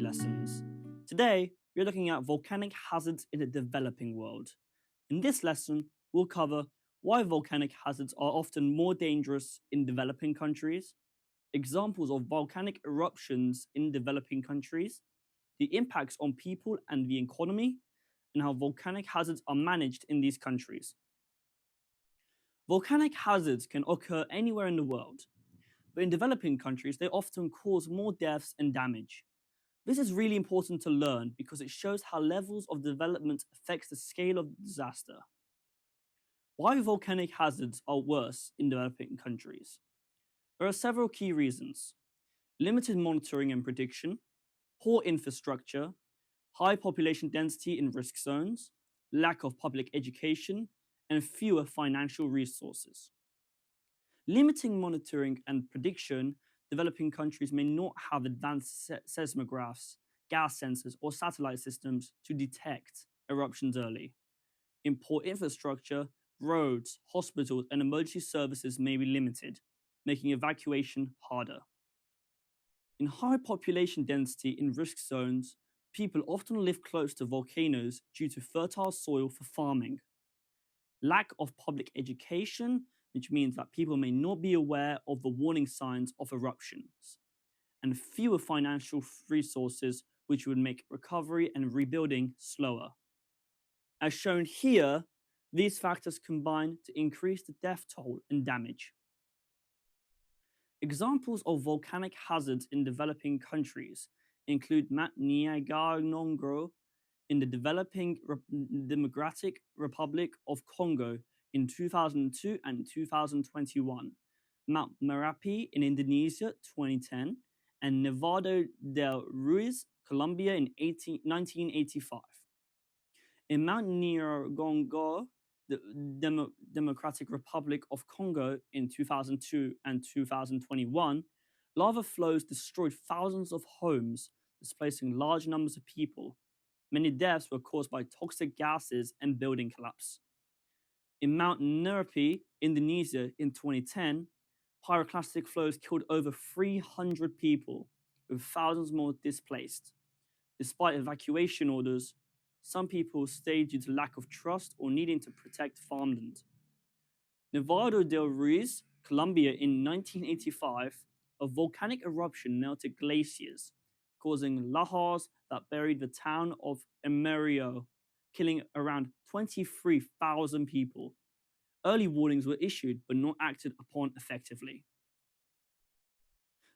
lessons. Today, we're looking at volcanic hazards in the developing world. In this lesson, we'll cover why volcanic hazards are often more dangerous in developing countries, examples of volcanic eruptions in developing countries, the impacts on people and the economy, and how volcanic hazards are managed in these countries. Volcanic hazards can occur anywhere in the world, but in developing countries, they often cause more deaths and damage. This is really important to learn because it shows how levels of development affects the scale of disaster. Why volcanic hazards are worse in developing countries? There are several key reasons: limited monitoring and prediction, poor infrastructure, high population density in risk zones, lack of public education, and fewer financial resources. Limiting monitoring and prediction, developing countries may not have advanced seismographs, gas sensors, or satellite systems to detect eruptions early. In poor infrastructure, roads, hospitals, and emergency services may be limited, making evacuation harder. In high population density in risk zones, people often live close to volcanoes due to fertile soil for farming. Lack of public education, which means that people may not be aware of the warning signs of eruptions, and fewer financial resources, which would make recovery and rebuilding slower. As shown here, these factors combine to increase the death toll and damage. Examples of volcanic hazards in developing countries include Mount Nyangoro in the developing Democratic Republic of Congo in 2002 and 2021, Mount Merapi in Indonesia 2010, and Nevado del Ruiz, Colombia in 1985. In Mount Nyiragongo, the Democratic Republic of Congo in 2002 and 2021, lava flows destroyed thousands of homes, displacing large numbers of people. Many deaths were caused by toxic gases and building collapse. In Mount Merapi, Indonesia in 2010, pyroclastic flows killed over 300 people, with thousands more displaced. Despite evacuation orders, some people stayed due to lack of trust or needing to protect farmland. Nevado del Ruiz, Colombia in 1985, a volcanic eruption melted glaciers, causing lahars that buried the town of Emerio, killing around 23,000 people. Early warnings were issued but not acted upon effectively.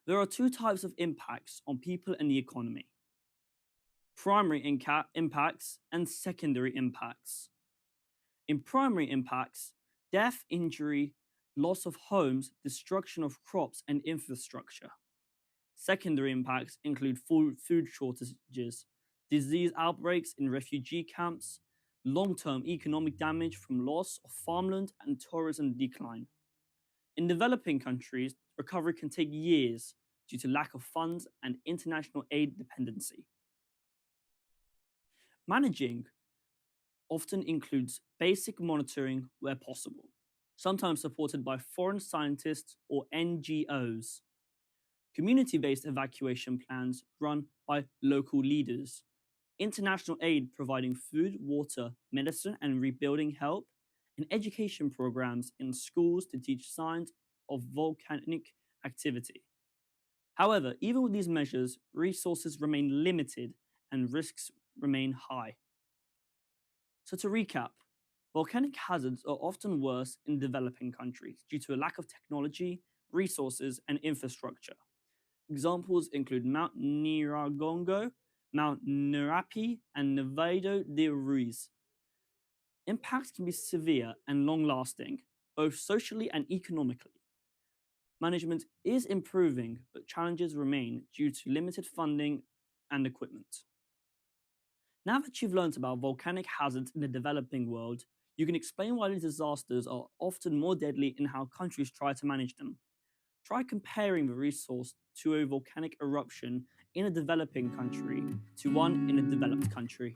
There are two types of impacts on people and the economy: primary impacts and secondary impacts. In primary impacts, death, injury, loss of homes, destruction of crops and infrastructure. Secondary impacts include food shortages, disease outbreaks in refugee camps, long-term economic damage from loss of farmland and tourism decline. In developing countries, recovery can take years due to lack of funds and international aid dependency. Managing often includes basic monitoring where possible, sometimes supported by foreign scientists or NGOs. Community-based evacuation plans run by local leaders. International aid providing food, water, medicine, and rebuilding help, and education programs in schools to teach signs of volcanic activity. However, even with these measures, resources remain limited and risks remain high. So to recap, volcanic hazards are often worse in developing countries due to a lack of technology, resources, and infrastructure. Examples include Mount Nyiragongo, Mount Merapi, and Nevado del Ruiz. Impacts can be severe and long-lasting, both socially and economically. Management is improving, but challenges remain due to limited funding and equipment. Now that you've learned about volcanic hazards in the developing world, you can explain why these disasters are often more deadly and how countries try to manage them. Try comparing the resource to a volcanic eruption in a developing country to one in a developed country.